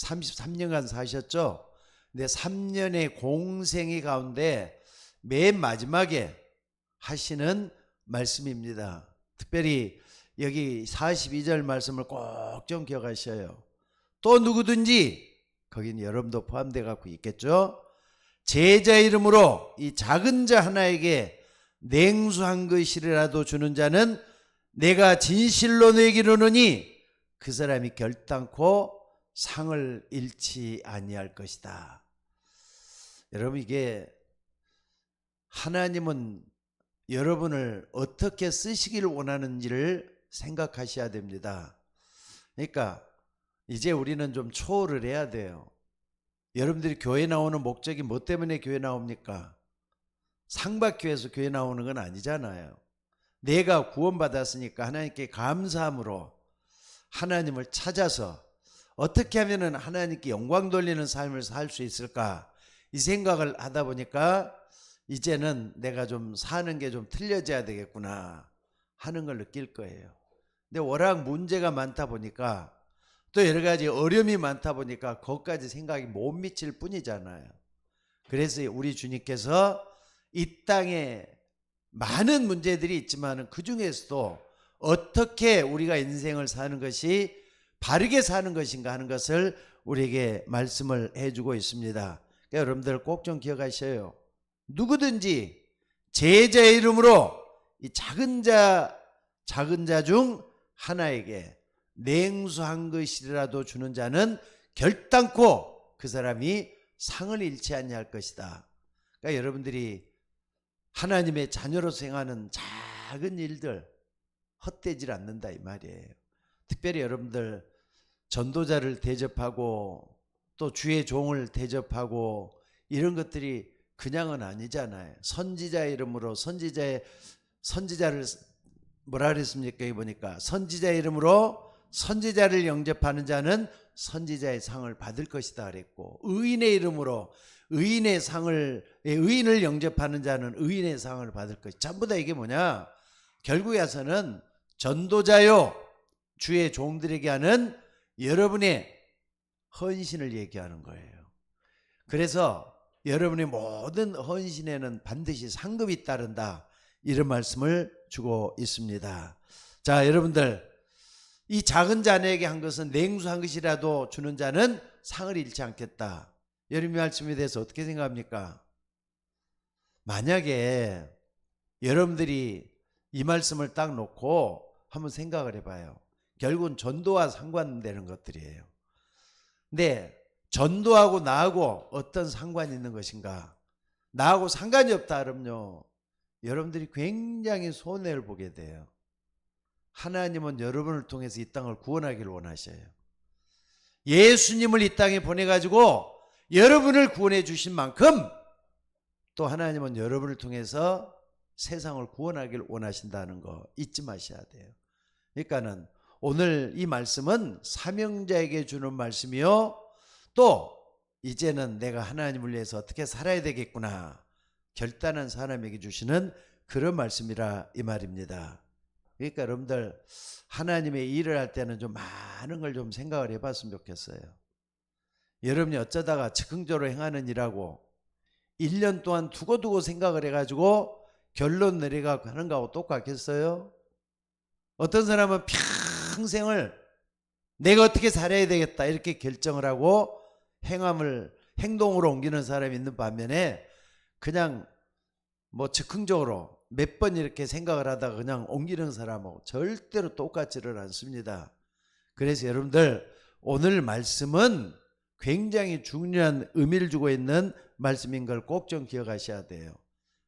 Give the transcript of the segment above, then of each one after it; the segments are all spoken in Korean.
33년간 사셨죠. 근데 3년의 공생의 가운데 맨 마지막에 하시는 말씀입니다. 특별히 여기 42절 말씀을 꼭 좀 기억하셔요. 또 누구든지, 거기는 여러분도 포함되어 갖고 있겠죠. 제자 이름으로 이 작은 자 하나에게 냉수 한 그릇이라도 주는 자는 내가 진실로 너에게 이르노니 그 사람이 결단코 상을 잃지 아니할 것이다. 여러분, 이게 하나님은 여러분을 어떻게 쓰시기를 원하는지를 생각하셔야 됩니다. 그러니까 이제 우리는 좀 초월을 해야 돼요. 여러분들이 교회 나오는 목적이 뭐 때문에 교회 나옵니까? 상 받기 위해서 교회 나오는 건 아니잖아요. 내가 구원받았으니까 하나님께 감사함으로 하나님을 찾아서 어떻게 하면 하나님께 영광 돌리는 삶을 살 수 있을까, 이 생각을 하다 보니까 이제는 내가 좀 사는 게 좀 틀려져야 되겠구나 하는 걸 느낄 거예요. 근데 워낙 문제가 많다 보니까, 또 여러 가지 어려움이 많다 보니까 거기까지 생각이 못 미칠 뿐이잖아요. 그래서 우리 주님께서 이 땅에 많은 문제들이 있지만 그 중에서도 어떻게 우리가 인생을 사는 것이 바르게 사는 것인가 하는 것을 우리에게 말씀을 해주고 있습니다. 그러니까 여러분들 꼭 좀 기억하셔요. 누구든지 제자의 이름으로 이 작은 자 중 하나에게 냉수 한 그릇이라도 주는 자는 결단코 그 사람이 상을 잃지 아니할 것이다. 그러니까 여러분들이 하나님의 자녀로서 행하는 작은 일들 헛되질 않는다 이 말이에요. 특별히 여러분들 전도자를 대접하고 또 주의 종을 대접하고 이런 것들이 그냥은 아니잖아요. 선지자 이름으로 선지자를 뭐라 그랬습니까? 여기 보니까 선지자 이름으로 선지자를 영접하는 자는 선지자의 상을 받을 것이다 그랬고, 의인의 이름으로 의인을 영접하는 자는 의인의 상을 받을 것이다. 전부 다 이게 뭐냐? 결국에 와서는 전도자요 주의 종들에게 하는 여러분의 헌신을 얘기하는 거예요. 그래서 여러분의 모든 헌신에는 반드시 상급이 따른다, 이런 말씀을 주고 있습니다. 자, 여러분들, 이 작은 자에게 한 것은 냉수 한 것이라도 주는 자는 상을 잃지 않겠다. 여러분, 이 말씀에 대해서 어떻게 생각합니까? 만약에 여러분들이 이 말씀을 딱 놓고 한번 생각을 해봐요. 결국은 전도와 상관되는 것들이에요. 근데 전도하고 나하고 어떤 상관이 있는 것인가? 나하고 상관이 없다 그러면요, 여러분들이 굉장히 손해를 보게 돼요. 하나님은 여러분을 통해서 이 땅을 구원하기를 원하셔요. 예수님을 이 땅에 보내가지고 여러분을 구원해 주신 만큼 또 하나님은 여러분을 통해서 세상을 구원하기를 원하신다는 거 잊지 마셔야 돼요. 그러니까는 오늘 이 말씀은 사명자에게 주는 말씀이요, 또 이제는 내가 하나님을 위해서 어떻게 살아야 되겠구나 결단한 사람에게 주시는 그런 말씀이라 이 말입니다. 그러니까 여러분들 하나님의 일을 할 때는 좀 많은 걸 좀 생각을 해봤으면 좋겠어요. 여러분이 어쩌다가 즉흥적으로 행하는 일하고 1년 동안 두고두고 생각을 해가지고 결론 내려가고 하는 거하고 똑같겠어요? 어떤 사람은 평생을 내가 어떻게 살아야 되겠다 이렇게 결정을 하고 행동으로 옮기는 사람이 있는 반면에 그냥 뭐 즉흥적으로 몇 번 이렇게 생각을 하다가 그냥 옮기는 사람하고 절대로 똑같지를 않습니다. 그래서 여러분들 오늘 말씀은 굉장히 중요한 의미를 주고 있는 말씀인 걸 꼭 좀 기억하셔야 돼요.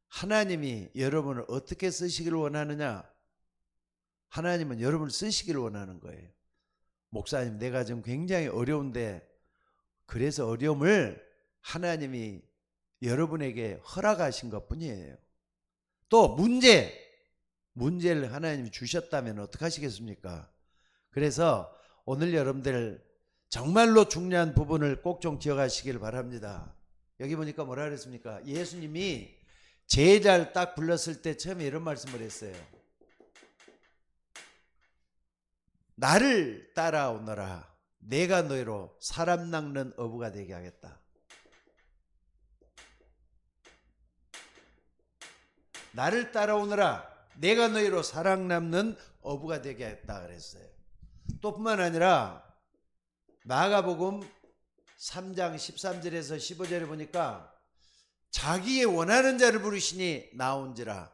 하나님이 여러분을 어떻게 쓰시기를 원하느냐? 하나님은 여러분을 쓰시기를 원하는 거예요. 목사님, 내가 지금 굉장히 어려운데, 그래서 어려움을 하나님이 여러분에게 허락하신 것 뿐이에요. 또 문제를 하나님이 주셨다면 어떡하시겠습니까? 그래서 오늘 여러분들 정말로 중요한 부분을 꼭 좀 기억하시길 바랍니다. 여기 보니까 뭐라 그랬습니까? 예수님이 제자를 딱 불렀을 때 처음에 이런 말씀을 했어요. 나를 따라오너라. 내가 너희로 사람 낚는 어부가 되게 하겠다. 나를 따라오너라. 내가 너희로 사랑 남는 어부가 되게 하겠다 그랬어요. 또 뿐만 아니라 마가복음 3장 13절에서 15절에 보니까 자기의 원하는 자를 부르시니 나온지라.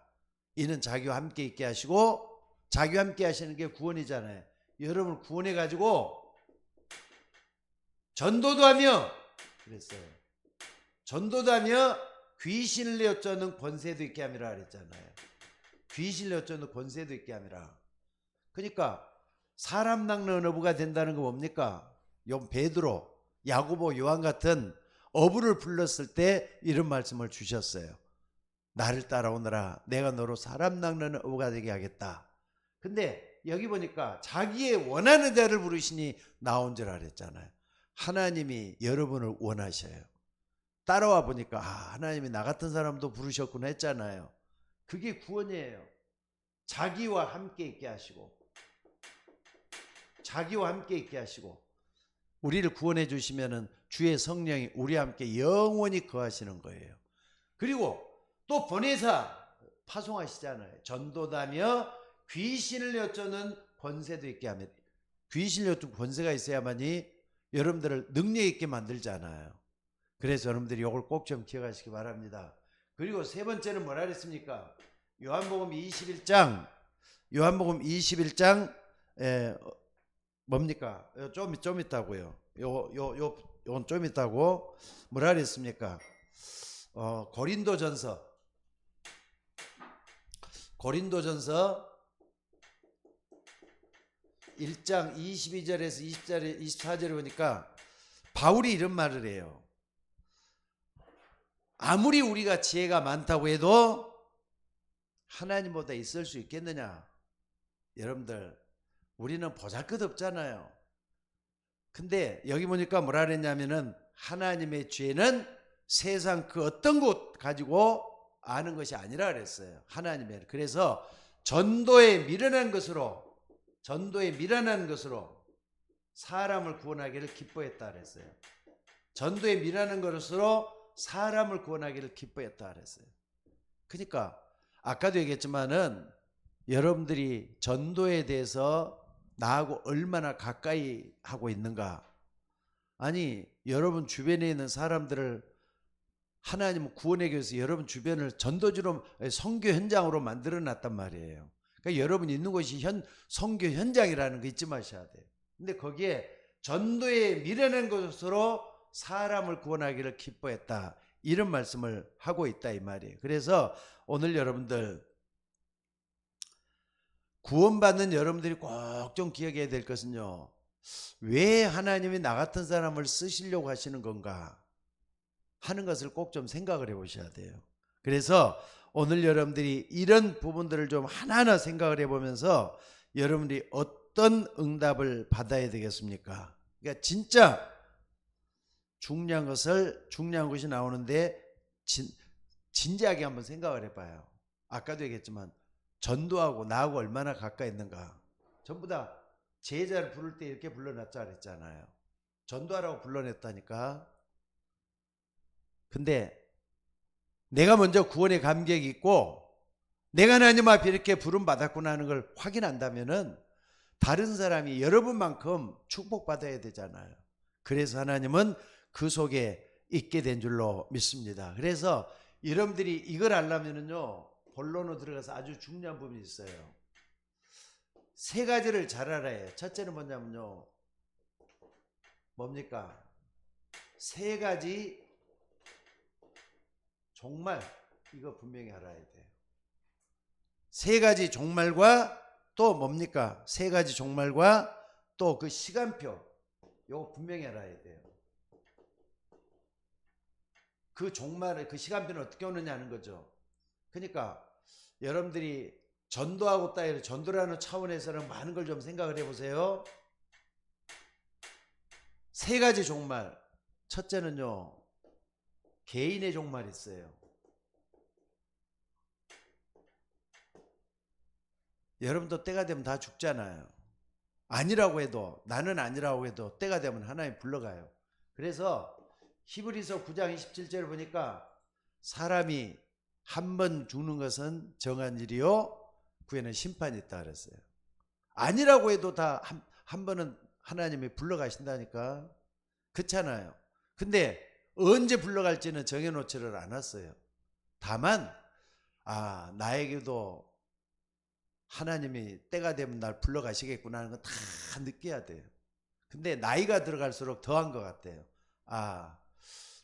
이는 자기와 함께 있게 하시고, 자기와 함께 하시는 게 구원이잖아요. 여러분을 구원해 가지고 전도도 하며 그랬어요. 전도도 하며 귀신을 내어 쫓는 권세도 있게 함이라 그랬잖아요. 귀신을 내어 쫓는 권세도 있게 함이라. 그러니까 사람 낚는 어부가 된다는 거 뭡니까? 베드로, 야고보, 요한 같은 어부를 불렀을 때 이런 말씀을 주셨어요. 나를 따라오너라. 내가 너로 사람 낚는 어부가 되게 하겠다. 근데 여기 보니까 자기의 원하는 자를 부르시니 나온 줄 알았잖아요. 하나님이 여러분을 원하셔요. 따라와 보니까 하나님이 나 같은 사람도 부르셨구나 했잖아요. 그게 구원이에요. 자기와 함께 있게 하시고, 자기와 함께 있게 하시고, 우리를 구원해 주시면은 주의 성령이 우리와 함께 영원히 거하시는 거예요. 그리고 또 보내사 파송하시잖아요. 전도다며 귀신을 여쫓는 권세도 있게 하면, 귀신을 여쫓는 권세가 있어야만이 여러분들을 능력 있게 만들잖아요. 그래서 여러분들이 이걸 꼭 좀 기억하시기 바랍니다. 그리고 세 번째는 뭐라 그랬습니까? 요한복음 21장 뭡니까? 좀 있다고요. 요건 좀 있다고 뭐라 그랬습니까? 고린도전서 1장 22절에서 24절에 보니까 바울이 이런 말을 해요. 아무리 우리가 지혜가 많다고 해도 하나님보다 있을 수 있겠느냐? 여러분들, 우리는 보잘것없잖아요. 근데 여기 보니까 뭐라 그랬냐면은 하나님의 죄는 세상 그 어떤 것 가지고 아는 것이 아니라 그랬어요. 하나님의. 그래서 전도에 미련한 것으로 사람을 구원하기를 기뻐했다 그랬어요. 전도에 미련한 것으로 사람을 구원하기를 기뻐했다 그랬어요. 그러니까 아까도 얘기했지만은 여러분들이 전도에 대해서 나하고 얼마나 가까이 하고 있는가? 아니, 여러분 주변에 있는 사람들을 하나님 구원하기 위해서 여러분 주변을 전도지로 선교 현장으로 만들어 놨단 말이에요. 그러니까 여러분 있는 곳이 선교 현장이라는 거 잊지 마셔야 돼요. 근데 거기에 전도에 미련한 것으로 사람을 구원하기를 기뻐했다. 이런 말씀을 하고 있다 이 말이에요. 그래서 오늘 여러분들 구원받는 여러분들이 꼭 좀 기억해야 될 것은요. 왜 하나님이 나 같은 사람을 쓰시려고 하시는 건가 하는 것을 꼭 좀 생각을 해 보셔야 돼요. 그래서 오늘 여러분들이 이런 부분들을 좀 하나하나 생각을 해보면서 여러분들이 어떤 응답을 받아야 되겠습니까? 그러니까 진짜 중요한 것이 나오는데 진지하게 한번 생각을 해봐요. 아까도 얘기했지만 전도하고 나하고 얼마나 가까이 있는가. 전부 다 제자를 부를 때 이렇게 불러놨자 그랬잖아요. 전도하라고 불러냈다니까. 근데 내가 먼저 구원의 감격이 있고 내가 하나님 앞에 이렇게 부름 받았구나 하는 걸 확인한다면은 다른 사람이 여러분만큼 축복받아야 되잖아요. 그래서 하나님은 그 속에 있게 된 줄로 믿습니다. 그래서 여러분들이 이걸 알려면은요, 본론으로 들어가서 아주 중요한 부분이 있어요. 세 가지를 잘 알아야 해요. 첫째는 뭐냐면요, 뭡니까? 세 가지 종말, 이거 분명히 알아야 돼요. 세 가지 종말과 또 뭡니까? 세 가지 종말과 또 그 시간표, 이거 분명히 알아야 돼요. 그 종말을, 그 시간표는 어떻게 오느냐 하는 거죠. 그러니까 여러분들이 전도하고 따위로 전도라는 차원에서는 많은 걸 좀 생각을 해보세요. 세 가지 종말. 첫째는요, 개인의 종말이 있어요. 여러분도 때가 되면 다 죽잖아요. 아니라고 해도, 나는 아니라고 해도 때가 되면 하나님 불러가요. 그래서 히브리서 9장 27절 보니까 사람이 한 번 죽는 것은 정한 일이요 그 후에는 심판이 있다 그랬어요. 아니라고 해도 다 한 번은 하나님이 불러가신다니까. 그렇잖아요. 근데 언제 불러갈지는 정해놓지를 않았어요. 다만 나에게도 하나님이 때가 되면 날 불러가시겠구나 하는 건 다 느껴야 돼요. 근데 나이가 들어갈수록 더한 것 같아요.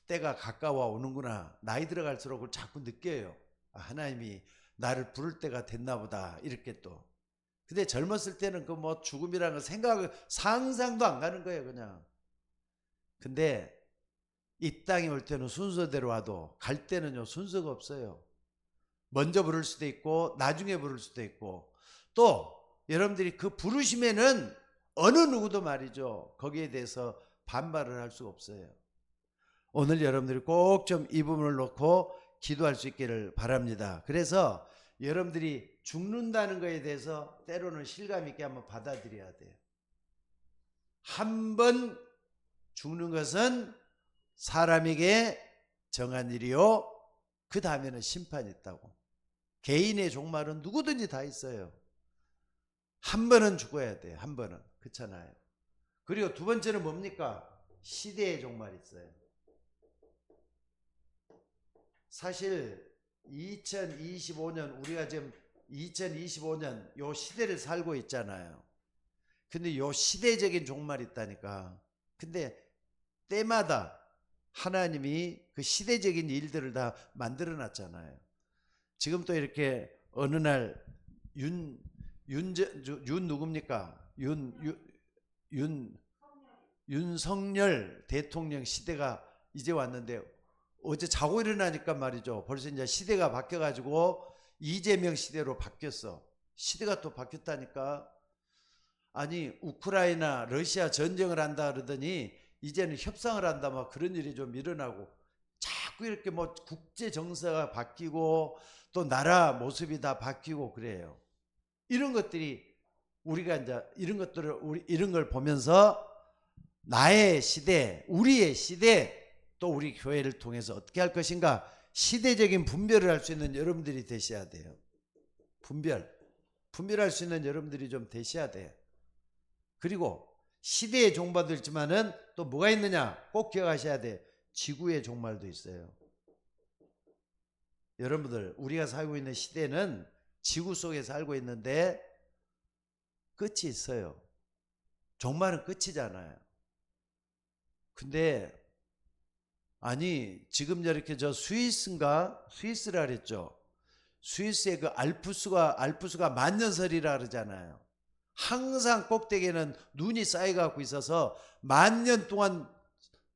때가 가까워 오는구나. 나이 들어갈수록 그걸 자꾸 느껴요. 하나님이 나를 부를 때가 됐나 보다 이렇게 또. 근데 젊었을 때는 그 뭐 죽음이라는 거 상상도 안 가는 거예요 그냥. 근데 이 땅에 올 때는 순서대로 와도 갈 때는요 순서가 없어요. 먼저 부를 수도 있고 나중에 부를 수도 있고, 또 여러분들이 그 부르심에는 어느 누구도 말이죠 거기에 대해서 반발을 할 수가 없어요. 오늘 여러분들이 꼭 좀 이 부분을 놓고 기도할 수 있기를 바랍니다. 그래서 여러분들이 죽는다는 것에 대해서 때로는 실감 있게 한번 받아들여야 돼요. 한 번 죽는 것은 사람에게 정한 일이요 그 다음에는 심판이 있다고. 개인의 종말은 누구든지 다 있어요. 한 번은 죽어야 돼요. 한 번은. 그렇잖아요. 그리고 두 번째는 뭡니까? 시대의 종말이 있어요. 사실 2025년 우리가 지금 2025년 요 시대를 살고 있잖아요. 근데 요 시대적인 종말이 있다니까. 근데 때마다 하나님이 그 시대적인 일들을 다 만들어 놨잖아요. 지금 또 이렇게 어느 날 윤 누굽니까? 윤석열 대통령 시대가 이제 왔는데, 어제 자고 일어나니까 말이죠. 벌써 이제 시대가 바뀌어가지고 이재명 시대로 바뀌었어. 시대가 또 바뀌었다니까. 아니 우크라이나 러시아 전쟁을 한다 그러더니 이제는 협상을 한다 막 그런 일이 좀 일어나고, 자꾸 이렇게 뭐 국제 정세가 바뀌고 또 나라 모습이 다 바뀌고 그래요. 이런 것들이 우리가 이제 이런 걸 보면서 나의 시대, 우리의 시대, 또 우리 교회를 통해서 어떻게 할 것인가, 시대적인 분별을 할 수 있는 여러분들이 되셔야 돼요. 분별할 수 있는 여러분들이 좀 되셔야 돼요. 그리고 시대의 종말도 있지만은 또 뭐가 있느냐 꼭 기억하셔야 돼요. 지구의 종말도 있어요. 여러분들 우리가 살고 있는 시대는 지구 속에 살고 있는데 끝이 있어요. 종말은 끝이잖아요. 근데 아니 지금 이렇게 스위스라 그랬죠. 스위스의 그 알프스가 만년설이라 그러잖아요. 항상 꼭대기에는 눈이 쌓여갖고 있어서 만년 동안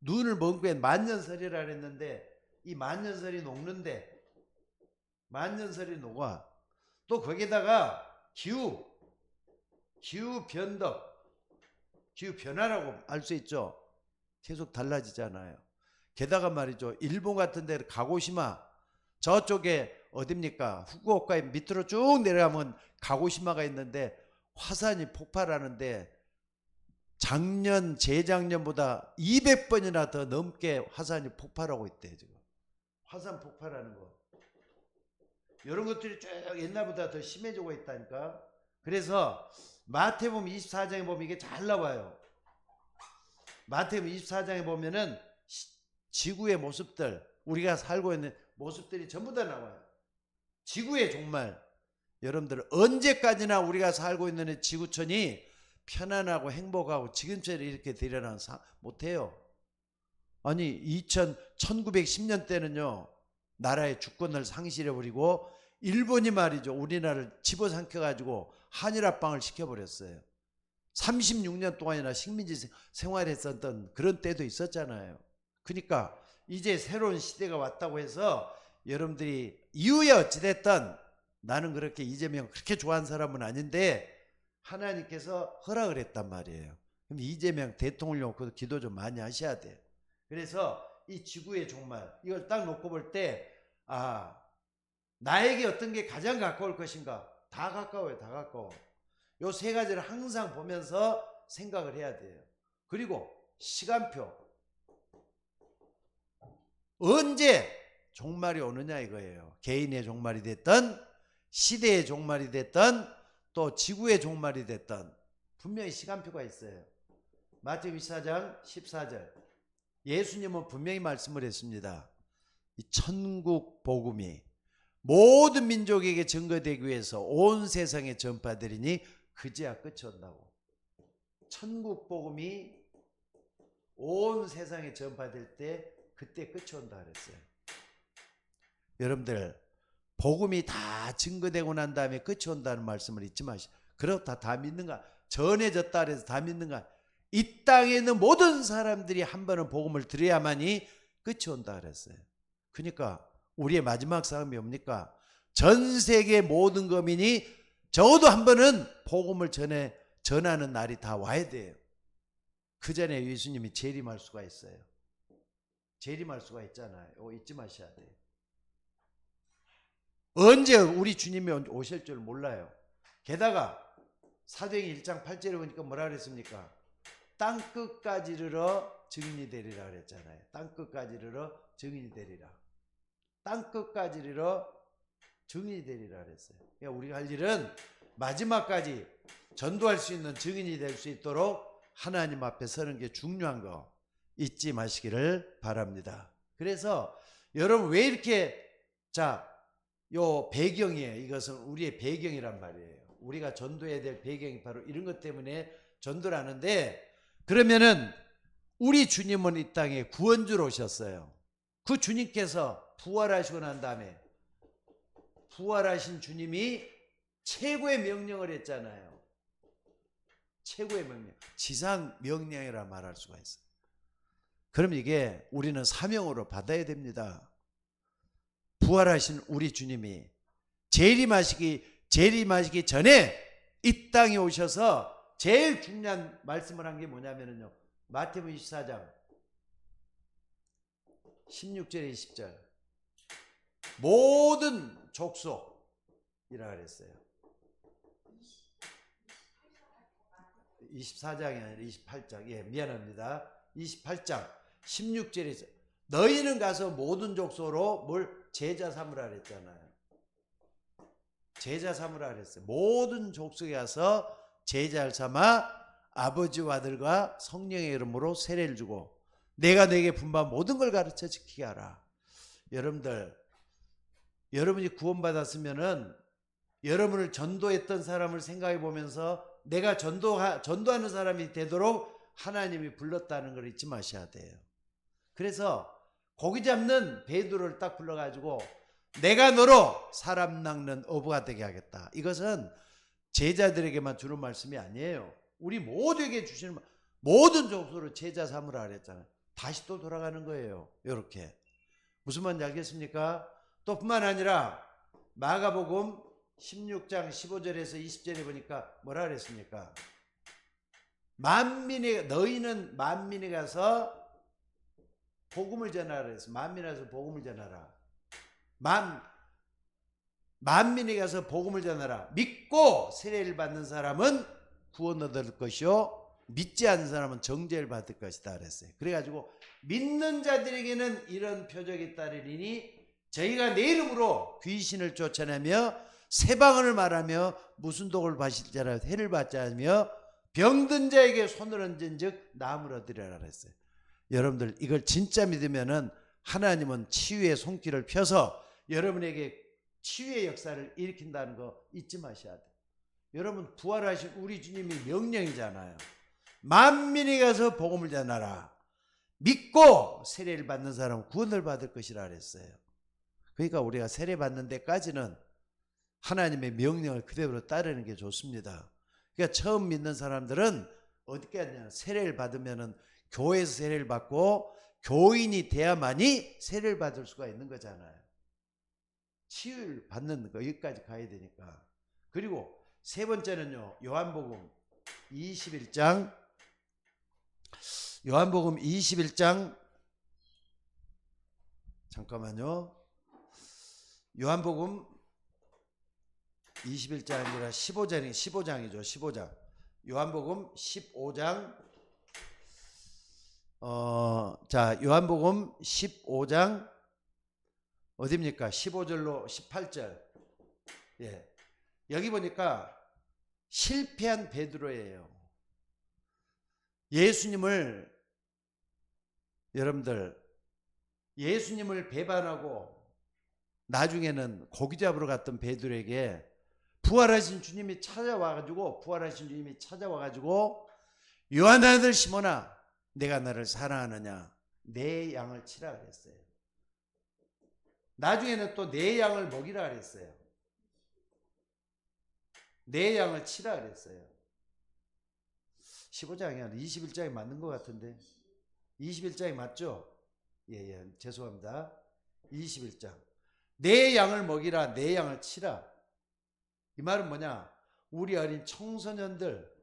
눈을 머금고 있는 만년설이라 그랬는데, 이 만년설이 녹는데, 만년설이 녹아. 또 거기다가 기후 변화라고 알 수 있죠. 계속 달라지잖아요. 게다가 말이죠, 일본 같은 데 가고시마, 저쪽에 어딥니까, 후쿠오카 밑으로 쭉 내려가면 가고시마가 있는데 화산이 폭발하는데 재작년보다 200번이나 더 넘게 화산이 폭발하고 있대요. 지금 화산 폭발하는 거, 이런 것들이 쭉 옛날보다 더 심해지고 있다니까. 그래서 마태복음 24장에 보면 이게 잘 나와요. 마태복음 24장에 보면은 지구의 모습들, 우리가 살고 있는 모습들이 전부 다 나와요. 지구의 종말. 여러분들 언제까지나 우리가 살고 있는 지구촌이 편안하고 행복하고 지금처럼 이렇게 되려나 못해요. 아니 1910년 때는요 나라의 주권을 상실해버리고 일본이 말이죠 우리나라를 집어삼켜가지고 한일합방을 시켜버렸어요. 36년 동안이나 식민지 생활했었던 그런 때도 있었잖아요. 그러니까 이제 새로운 시대가 왔다고 해서 여러분들이 이후에 어찌됐든, 나는 그렇게 이재명 그렇게 좋아하는 사람은 아닌데 하나님께서 허락을 했단 말이에요. 그럼 이재명 대통령 놓고 기도 좀 많이 하셔야 돼요. 그래서 이 지구의 종말 이걸 딱 놓고 볼 때 나에게 어떤 게 가장 가까울 것인가? 다 가까워요. 다 가까워. 요 세 가지를 항상 보면서 생각을 해야 돼요. 그리고 시간표. 언제 종말이 오느냐 이거예요. 개인의 종말이 됐든 시대의 종말이 됐든 또 지구의 종말이 됐든 분명히 시간표가 있어요. 마태복음 24장 14절. 예수님은 분명히 말씀을 했습니다. 이 천국 복음이 모든 민족에게 증거되기 위해서 온 세상에 전파되리니 그제야 끝이 온다고. 천국 복음이 온 세상에 전파될 때 그때 끝이 온다 그랬어요. 여러분들 복음이 다 증거되고 난 다음에 끝이 온다는 말씀을 잊지 마시고, 그렇다 다 믿는가? 전해졌다 그래서 다 믿는가? 이 땅에 있는 모든 사람들이 한 번은 복음을 들어야만이 끝이 온다 그랬어요. 그러니까 우리의 마지막 싸움이 뭡니까? 전 세계 모든 거민이 적어도 한 번은 복음을 전하는 날이 다 와야 돼요. 그 전에 예수님이 재림할 수가 있어요. 재림할 수가 있잖아요. 이거 잊지 마셔야 돼요. 언제 우리 주님이 오실 줄 몰라요. 게다가 사도행전 1장 8절에 보니까 뭐라 그랬습니까? 땅끝까지 이르러 증인이 되리라 그랬잖아요. 땅끝까지 이르러 증인이 되리라. 땅끝까지 이르러 증인이 되리라 그랬어요. 그러니까 우리가 할 일은 마지막까지 전도할 수 있는 증인이 될 수 있도록 하나님 앞에 서는 게 중요한 거 잊지 마시기를 바랍니다. 그래서 여러분 왜 이렇게 요 배경이에요. 이것은 우리의 배경이란 말이에요. 우리가 전도해야 될 배경이 바로 이런 것 때문에 전도를 하는데, 그러면은 우리 주님은 이 땅에 구원주로 오셨어요. 그 주님께서 부활하시고 난 다음에 부활하신 주님이 최고의 명령을 했잖아요. 최고의 명령. 지상 명령이라 말할 수가 있어요. 그럼 이게 우리는 사명으로 받아야 됩니다. 부활하신 우리 주님이 재림하시기 전에 이 땅에 오셔서 제일 중요한 말씀을 한 게 뭐냐면요. 마태복음 24장 16절에 20절. 모든 족속이라 그랬어요. 24장이 아니라 28장. 예, 미안합니다. 28장 16절에 너희는 가서 모든 족속으로 뭘 제자 삼으라 그랬잖아요. 제자 삼으라 그랬어요. 모든 족속에 가서 제자를 삼아 아버지와 아들과 성령의 이름으로 세례를 주고 내가 내게 분부한 모든 걸 가르쳐 지키게 하라. 여러분들, 여러분이 구원받았으면은 여러분을 전도했던 사람을 생각해 보면서 내가 전도하는 사람이 되도록 하나님이 불렀다는 걸 잊지 마셔야 돼요. 그래서 고기 잡는 베드로를 딱 불러가지고 내가 너로 사람 낚는 어부가 되게 하겠다. 이것은 제자들에게만 주는 말씀이 아니에요. 우리 모두에게 주시는 모든 족속으로 제자 삼으라 그랬잖아요. 다시 또 돌아가는 거예요. 이렇게. 무슨 말인지 알겠습니까? 또 뿐만 아니라 마가복음 16장 15절에서 20절에 보니까 뭐라 그랬습니까? 너희는 만민에 가서 복음을 전하라 그랬어요. 만민에 가서 복음을 전하라. 만민에 가서 복음을 전하라. 믿고 세례를 받는 사람은 구원 얻을 것이요 믿지 않는 사람은 정죄를 받을 것이다 그랬어요. 그래가지고 믿는 자들에게는 이런 표적이 따르리니 저희가 내 이름으로 귀신을 쫓아내며 세방언을 말하며 무슨 독을 마실 자라 해를 받지 않으며 병든 자에게 손을 얹은 즉 나음을 얻으리라 그랬어요. 여러분들 이걸 진짜 믿으면은 하나님은 치유의 손길을 펴서 여러분에게 치유의 역사를 일으킨다는 거 잊지 마셔야 돼요. 여러분 부활하신 우리 주님이 명령이잖아요. 만민이 가서 복음을 전하라. 믿고 세례를 받는 사람은 구원을 받을 것이라 그랬어요. 그러니까 우리가 세례 받는 데까지는 하나님의 명령을 그대로 따르는 게 좋습니다. 그러니까 처음 믿는 사람들은 어떻게 하냐, 세례를 받으면은 교회에서 세례를 받고 교인이 돼야만이 세례를 받을 수가 있는 거잖아요. 치유를 받는 거 여기까지 가야 되니까. 그리고 세 번째는요, 요한복음 21장 잠깐만요. 요한복음 21장 아니라 15장이죠. 15장. 요한복음 15장. 자, 요한복음 15장 어디입니까? 15절로 18절. 예. 여기 보니까 실패한 베드로예요. 예수님을 배반하고 나중에는 고기 잡으러 갔던 베드로에게 부활하신 주님이 찾아와가지고 요한 아들 시몬아, 내가 너를 사랑하느냐? 내 양을 치라 그랬어요. 나중에는 또 내 양을 먹이라 그랬어요. 내 양을 치라 그랬어요. 15장이 아니라 21장이 맞는 것 같은데. 21장이 맞죠? 예, 죄송합니다. 21장. 내 양을 먹이라, 내 양을 치라. 이 말은 뭐냐? 우리 어린 청소년들,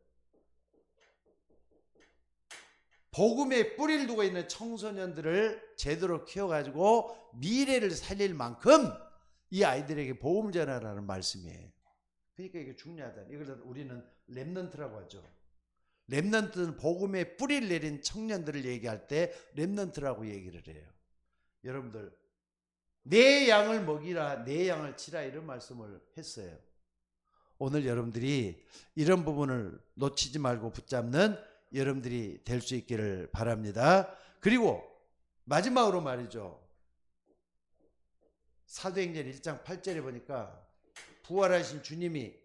복음에 뿌리를 두고 있는 청소년들을 제대로 키워가지고 미래를 살릴 만큼 이 아이들에게 복음을 전하라는 말씀이에요. 그러니까 이게 중요하다. 이걸 우리는 렘넌트라고 하죠. 렘넌트는 복음에 뿌리를 내린 청년들을 얘기할 때 렘넌트라고 얘기를 해요. 여러분들, 내 양을 먹이라, 내 양을 치라, 이런 말씀을 했어요. 오늘 여러분들이 이런 부분을 놓치지 말고 붙잡는 여러분들이 될 수 있기를 바랍니다. 그리고 마지막으로 말이죠. 사도행전 1장 8절에 보니까 부활하신 주님이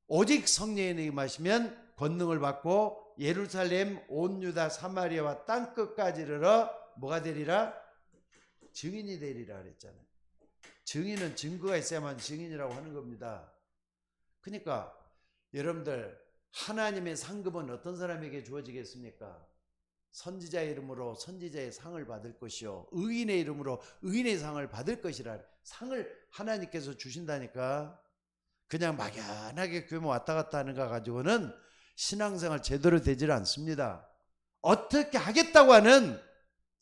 오직 성령에 임하시면 권능을 받고 예루살렘, 온 유다, 사마리아와 땅끝까지 이르러 뭐가 되리라? 증인이 되리라 그랬잖아요. 증인은 증거가 있어야만 증인이라고 하는 겁니다. 그러니까 여러분들, 하나님의 상급은 어떤 사람에게 주어지겠습니까? 선지자의 이름으로 선지자의 상을 받을 것이요, 의인의 이름으로 의인의 상을 받을 것이라. 상을 하나님께서 주신다니까. 그냥 막연하게 교회 왔다 갔다 하는 거 가지고는 신앙생활 제대로 되질 않습니다. 어떻게 하겠다고 하는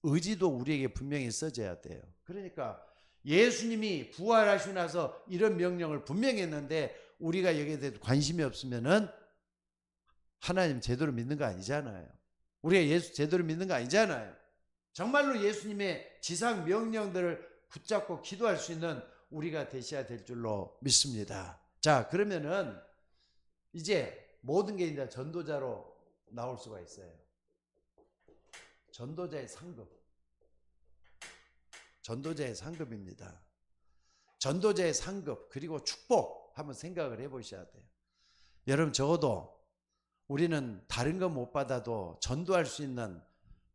의지도 우리에게 분명히 있어져야 돼요. 그러니까 예수님이 부활하시고 나서 이런 명령을 분명히 했는데 우리가 여기에 대해서 관심이 없으면은 하나님 제대로 믿는 거 아니잖아요. 우리가 예수 제대로 믿는 거 아니잖아요. 정말로 예수님의 지상 명령들을 붙잡고 기도할 수 있는 우리가 되셔야 될 줄로 믿습니다. 자, 그러면은 이제 모든 게 이제 전도자로 나올 수가 있어요. 전도자의 상급. 전도자의 상급입니다. 전도자의 상급, 그리고 축복 한번 생각을 해보셔야 돼요. 여러분, 적어도 우리는 다른 거 못 받아도 전도할 수 있는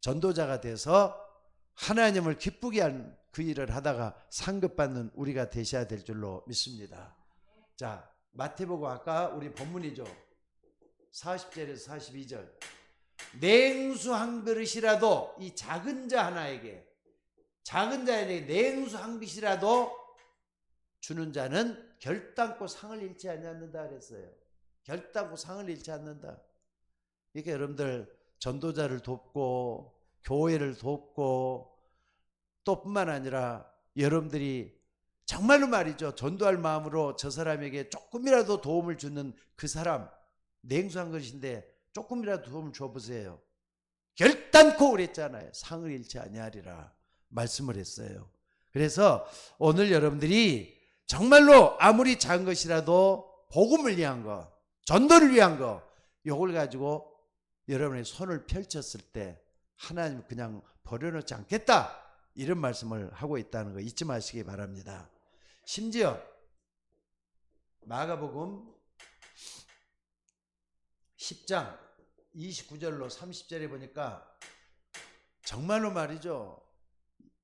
전도자가 돼서 하나님을 기쁘게 한 그 일을 하다가 상급받는 우리가 되셔야 될 줄로 믿습니다. 자, 마태복음 아까 우리 본문이죠. 40절에서 42절. 냉수 한 그릇이라도 이 작은 자 하나에게, 작은 자에게 냉수 한 그릇이라도 주는 자는 결단코 상을 잃지 않는다 그랬어요. 결단코 상을 잃지 않는다. 이렇게 여러분들 전도자를 돕고 교회를 돕고 또 뿐만 아니라 여러분들이 정말로 말이죠, 전도할 마음으로 저 사람에게 조금이라도 도움을 주는 그 사람, 냉수한 것인데 조금이라도 도움을 줘보세요. 결단코 그랬잖아요. 상을 잃지 아니하리라 말씀을 했어요. 그래서 오늘 여러분들이 정말로 아무리 작은 것이라도 복음을 위한 거, 전도를 위한 거, 요걸 가지고 여러분의 손을 펼쳤을 때 하나님 그냥 버려놓지 않겠다, 이런 말씀을 하고 있다는 거 잊지 마시기 바랍니다. 심지어 마가복음 10장 29절로 30절에 보니까 정말로 말이죠,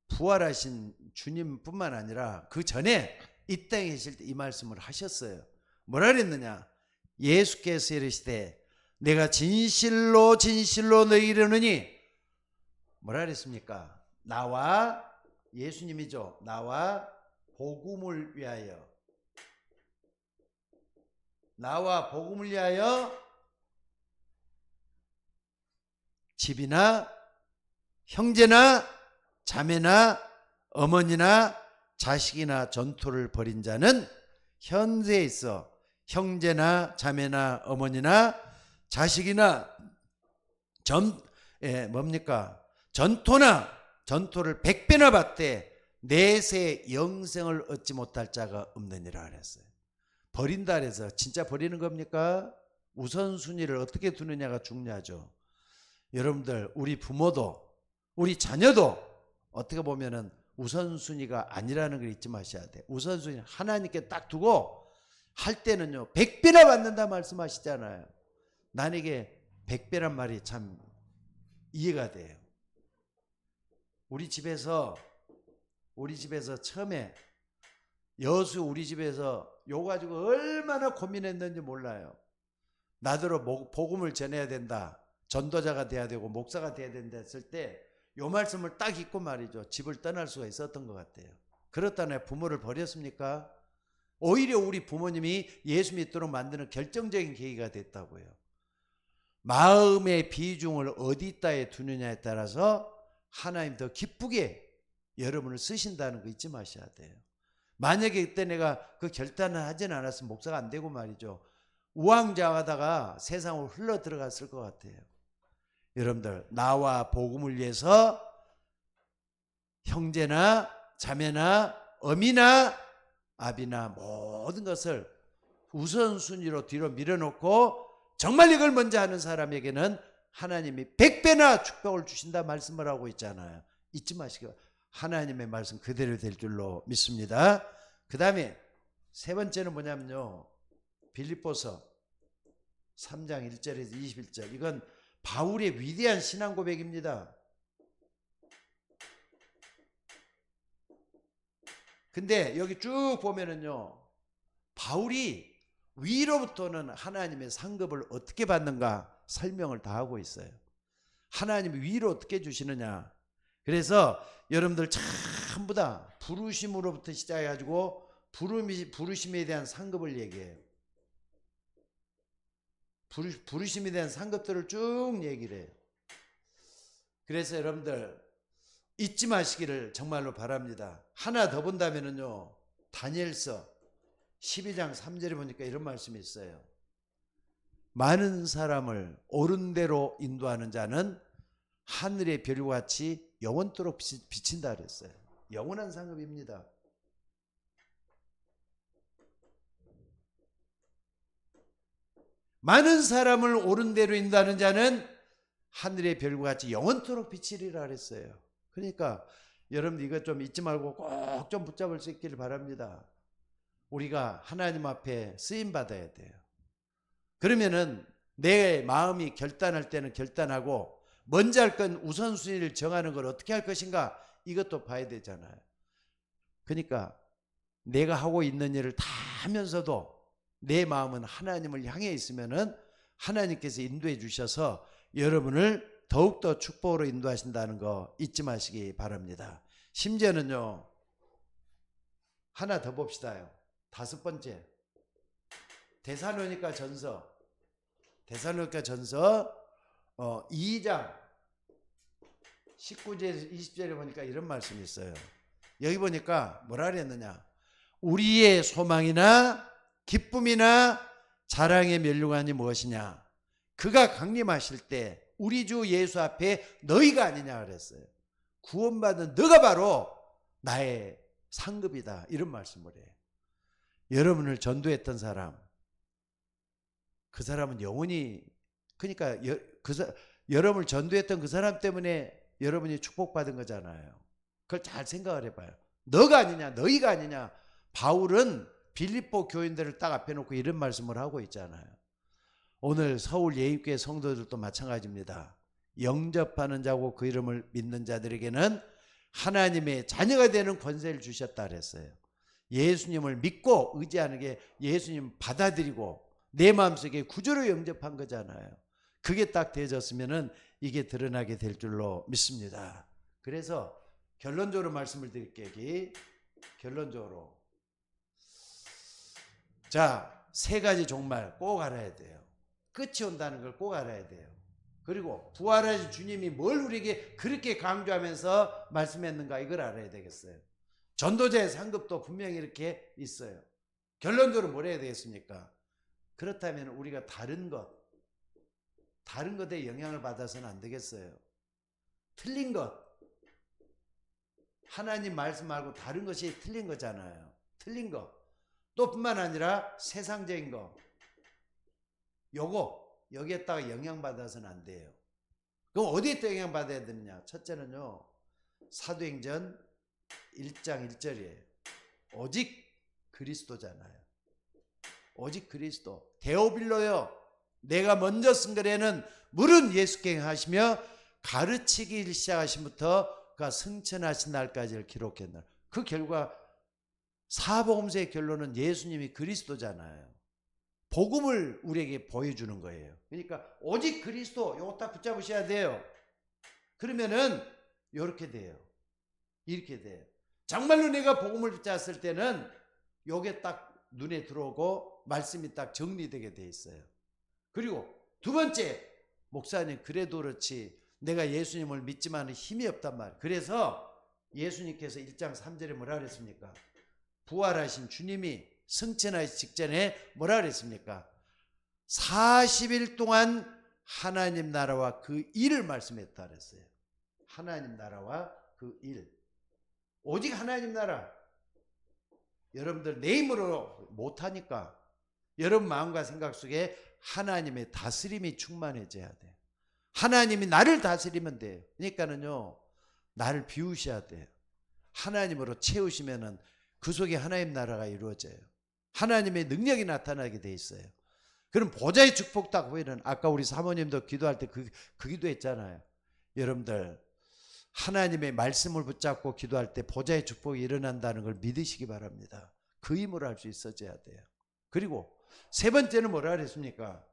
부활하신 주님뿐만 아니라 그 전에 이 땅에 계실 때 이 말씀을 하셨어요. 뭐라 그랬느냐? 예수께서 이르시되 내가 진실로 진실로 너희에게 이르노니, 뭐라 그랬습니까? 나와, 예수님이죠, 나와 복음을 위하여, 나와 복음을 위하여 집이나 형제나 자매나 어머니나 자식이나 전토를 벌인 자는 현세에 있어 형제나 자매나 어머니나 자식이나 전토를 100배나 받되 내세 영생을 얻지 못할 자가 없느니라 그랬어요. 버린다 그래서 진짜 버리는 겁니까? 우선순위를 어떻게 두느냐가 중요하죠. 여러분들, 우리 부모도 우리 자녀도 어떻게 보면은 우선순위가 아니라는 걸 잊지 마셔야 돼요. 우선순위 하나님께 딱 두고 할 때는요 100배나 받는다 말씀하시잖아요. 난 이게 100배란 말이 참 이해가 돼요. 우리 집에서 처음에 여수 우리 집에서 요 가지고 얼마나 고민했는지 몰라요. 나더러 복음을 전해야 된다, 전도자가 돼야 되고 목사가 돼야 된다 했을 때 요 말씀을 딱 잊고 말이죠, 집을 떠날 수가 있었던 것 같아요. 그렇다면 부모를 버렸습니까? 오히려 우리 부모님이 예수 믿도록 만드는 결정적인 계기가 됐다고요. 마음의 비중을 어디다에 두느냐에 따라서 하나님 더 기쁘게 여러분을 쓰신다는 거 잊지 마셔야 돼요. 만약에 그때 내가 그 결단을 하진 않았으면 목사가 안 되고 말이죠, 우왕좌왕하다가 세상으로 흘러 들어갔을 것 같아요. 여러분들, 나와 복음을 위해서 형제나 자매나 어미나 아비나 모든 것을 우선순위로 뒤로 밀어놓고 정말 이걸 먼저 하는 사람에게는 하나님이 100배나 축복을 주신다 말씀을 하고 있잖아요. 잊지 마시고 하나님의 말씀 그대로 될 줄로 믿습니다. 그 다음에 세 번째는 뭐냐면요, 빌립보서 3장 1절에서 21절. 이건 바울의 위대한 신앙 고백입니다. 근데 여기 쭉 보면은요, 바울이 위로부터는 하나님의 상급을 어떻게 받는가 설명을 다 하고 있어요. 하나님이 위로 어떻게 주시느냐. 그래서 여러분들 전부 다 부르심으로부터 시작해가지고 부르심에 대한 상급을 얘기해요. 부르심에 대한 상급들을 쭉 얘기를 해요. 그래서 여러분들 잊지 마시기를 정말로 바랍니다. 하나 더 본다면은요, 다니엘서 12장 3절에 보니까 이런 말씀이 있어요. 많은 사람을 옳은 대로 인도하는 자는 하늘의 별과 같이 영원토록 비친다 그랬어요. 영원한 상급입니다. 많은 사람을 옳은 대로 인도하는 자는 하늘의 별과 같이 영원토록 비치리라 그랬어요. 그러니까 여러분 이거 좀 잊지 말고 꼭 좀 붙잡을 수 있기를 바랍니다. 우리가 하나님 앞에 쓰임 받아야 돼요. 그러면은 내 마음이 결단할 때는 결단하고 먼저 할 건 우선순위를 정하는 걸 어떻게 할 것인가, 이것도 봐야 되잖아요. 그러니까 내가 하고 있는 일을 다 하면서도 내 마음은 하나님을 향해 있으면은 하나님께서 인도해 주셔서 여러분을 더욱더 축복으로 인도하신다는 거 잊지 마시기 바랍니다. 심지어는요, 하나 더 봅시다요. 5번째, 데살로니가 전서 2장 19절에서 20절에 보니까 이런 말씀이 있어요. 여기 보니까 뭐라 그랬느냐, 우리의 소망이나 기쁨이나 자랑의 면류관이 무엇이냐, 그가 강림하실 때 우리 주 예수 앞에 너희가 아니냐 그랬어요. 구원받은 너가 바로 나의 상급이다, 이런 말씀을 해요. 여러분을 전도했던 사람, 그 사람은 영원히, 그러니까 여러분을 전도했던 그 사람 때문에 여러분이 축복받은 거잖아요. 그걸 잘 생각을 해봐요. 너가 아니냐, 너희가 아니냐. 바울은 빌립보 교인들을 딱 앞에 놓고 이런 말씀을 하고 있잖아요. 오늘 서울 예입교회 성도들도 마찬가지입니다. 영접하는 자고 그 이름을 믿는 자들에게는 하나님의 자녀가 되는 권세를 주셨다 그랬어요. 예수님을 믿고 의지하는 게 예수님 받아들이고 내 마음속에 구주로 영접한 거잖아요. 그게 딱 되어졌으면은 이게 드러나게 될 줄로 믿습니다. 그래서 결론적으로 말씀을 드릴게요. 결론적으로, 자, 3가지 정말 꼭 알아야 돼요. 끝이 온다는 걸 꼭 알아야 돼요. 그리고 부활하신 주님이 뭘 우리에게 그렇게 강조하면서 말씀했는가, 이걸 알아야 되겠어요. 전도자의 상급도 분명히 이렇게 있어요. 결론적으로 뭘 해야 되겠습니까? 그렇다면 우리가 다른 것에 영향을 받아서는 안 되겠어요. 틀린 것, 하나님 말씀 말고 다른 것이 틀린 거잖아요. 틀린 것. 또 뿐만 아니라 세상적인 거. 여기에다가 영향받아서는 안 돼요. 그럼 어디에 또 영향받아야 되느냐? 첫째는요, 사도행전 1장 1절이에요. 오직 그리스도잖아요. 오직 그리스도. 데오빌로요. 내가 먼저 쓴 글에는 물은 예수께 하시며 가르치기 시작하신부터 그가 승천하신 날까지를 기록했나. 그 결과 사복음서의 결론은 예수님이 그리스도잖아요. 복음을 우리에게 보여주는 거예요. 그러니까 오직 그리스도, 이거 딱 붙잡으셔야 돼요. 그러면은 이렇게 돼요. 이렇게 돼요. 정말로 내가 복음을 붙잡았을 때는 요게 딱 눈에 들어오고 말씀이 딱 정리되게 돼 있어요. 그리고 두 번째, 목사님 그래도 그렇지 내가 예수님을 믿지만 힘이 없단 말이에요. 그래서 예수님께서 1장 3절에 뭐라 그랬습니까? 부활하신 주님이 승천하기 직전에 뭐라 그랬습니까? 40일 동안 하나님 나라와 그 일을 말씀했다 그랬어요. 하나님 나라와 그 일. 오직 하나님 나라. 여러분들 내 힘으로 못하니까 여러분 마음과 생각 속에 하나님의 다스림이 충만해져야 돼요. 하나님이 나를 다스리면 돼요. 그러니까는요, 나를 비우셔야 돼요. 하나님으로 채우시면은 그 속에 하나님 나라가 이루어져요. 하나님의 능력이 나타나게 돼 있어요. 그럼 보좌의 축복 딱 보이는, 아까 우리 사모님도 기도할 때 그 기도했잖아요. 여러분들 하나님의 말씀을 붙잡고 기도할 때 보좌의 축복이 일어난다는 걸 믿으시기 바랍니다. 그 힘으로 할 수 있어져야 돼요. 그리고 세 번째는 뭐라 그랬습니까?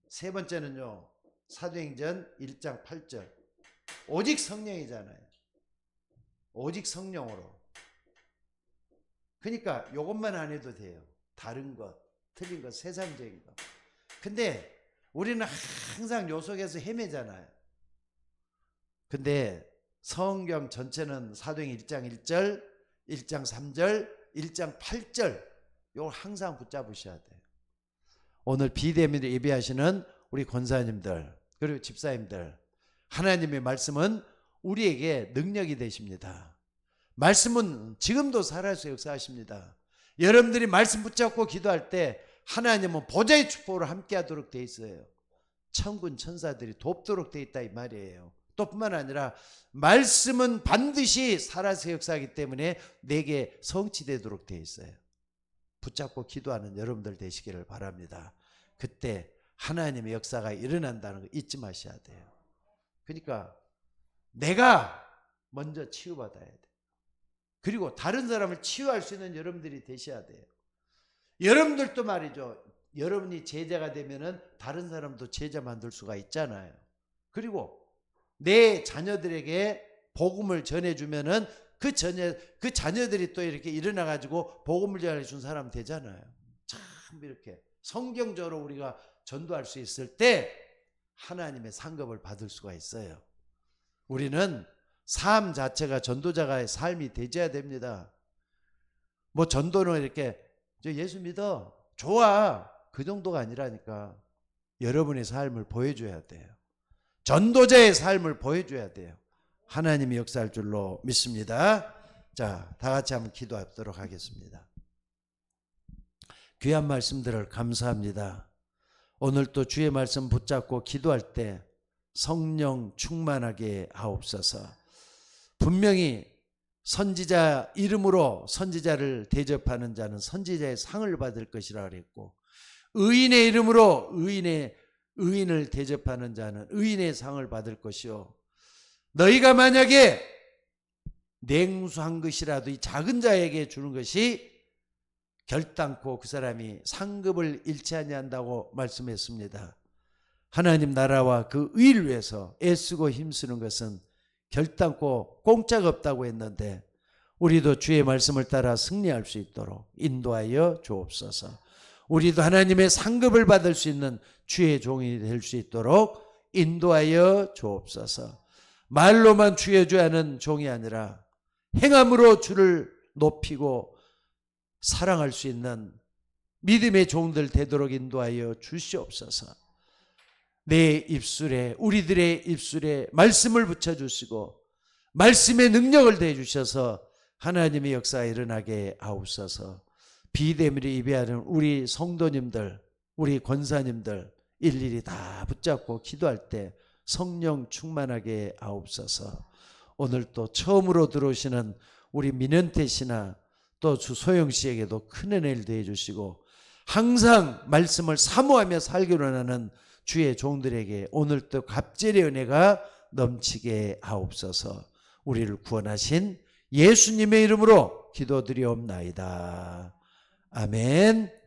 세 번째는요, 사도행전 1장 8절. 오직 성령이잖아요. 오직 성령으로. 그러니까 이것만 안 해도 돼요. 다른 것, 틀린 것, 세상적인 것. 근데 우리는 항상 요 속에서 헤매잖아요. 근데 성경 전체는 사도행 1장 1절, 1장 3절, 1장 8절 이걸 항상 붙잡으셔야 돼요. 오늘 비대면으로 예배하시는 우리 권사님들 그리고 집사님들, 하나님의 말씀은 우리에게 능력이 되십니다. 말씀은 지금도 살아서 역사하십니다. 여러분들이 말씀 붙잡고 기도할 때 하나님은 보좌의 축복으로 함께하도록 돼 있어요. 천군 천사들이 돕도록 돼 있다 이 말이에요. 또 뿐만 아니라 말씀은 반드시 살아서 역사하기 때문에 내게 성취되도록 돼 있어요. 붙잡고 기도하는 여러분들 되시기를 바랍니다. 그때 하나님의 역사가 일어난다는 거 잊지 마셔야 돼요. 그러니까 내가 먼저 치유받아야 돼요. 그리고 다른 사람을 치유할 수 있는 여러분들이 되셔야 돼요. 여러분들도 말이죠. 여러분이 제자가 되면은 다른 사람도 제자 만들 수가 있잖아요. 그리고 내 자녀들에게 복음을 전해주면은 그 자녀들이 또 이렇게 일어나가지고 복음을 전해준 사람 되잖아요. 참 이렇게 성경적으로 우리가 전도할 수 있을 때 하나님의 상급을 받을 수가 있어요. 우리는 삶 자체가 전도자가의 삶이 되져야 됩니다. 뭐 전도는 이렇게 저 예수 믿어 좋아 그 정도가 아니라니까. 여러분의 삶을 보여줘야 돼요. 전도자의 삶을 보여줘야 돼요. 하나님이 역사할 줄로 믿습니다. 자, 다 같이 한번 기도하도록 하겠습니다. 귀한 말씀들을 감사합니다. 오늘 또 주의 말씀 붙잡고 기도할 때 성령 충만하게 하옵소서. 분명히 선지자 이름으로 선지자를 대접하는 자는 선지자의 상을 받을 것이라 그랬고, 의인의 이름으로 의인을 대접하는 자는 의인의 상을 받을 것이요, 너희가 만약에 냉수한 것이라도 이 작은 자에게 주는 것이 결단코 그 사람이 상급을 잃지 아니한다고 말씀했습니다. 하나님 나라와 그 의를 위해서 애쓰고 힘쓰는 것은 결단코 공짜가 없다고 했는데 우리도 주의 말씀을 따라 승리할 수 있도록 인도하여 주옵소서. 우리도 하나님의 상급을 받을 수 있는 주의 종이 될 수 있도록 인도하여 주옵소서. 말로만 주여 주여 하는 종이 아니라 행함으로 주를 높이고 사랑할 수 있는 믿음의 종들 되도록 인도하여 주시옵소서. 내 입술에, 우리들의 입술에 말씀을 붙여주시고 말씀의 능력을 대주셔서 하나님의 역사가 일어나게 하옵소서. 비대미를 예배하는 우리 성도님들, 우리 권사님들 일일이 다 붙잡고 기도할 때 성령 충만하게 하옵소서. 오늘 또 처음으로 들어오시는 우리 민현태 씨나 또 주 소영 씨에게도 큰 은혜를 더해 주시고 항상 말씀을 사모하며 살기로 하는 주의 종들에게 오늘 또 갑절의 은혜가 넘치게 하옵소서. 우리를 구원하신 예수님의 이름으로 기도드리옵나이다. 아멘.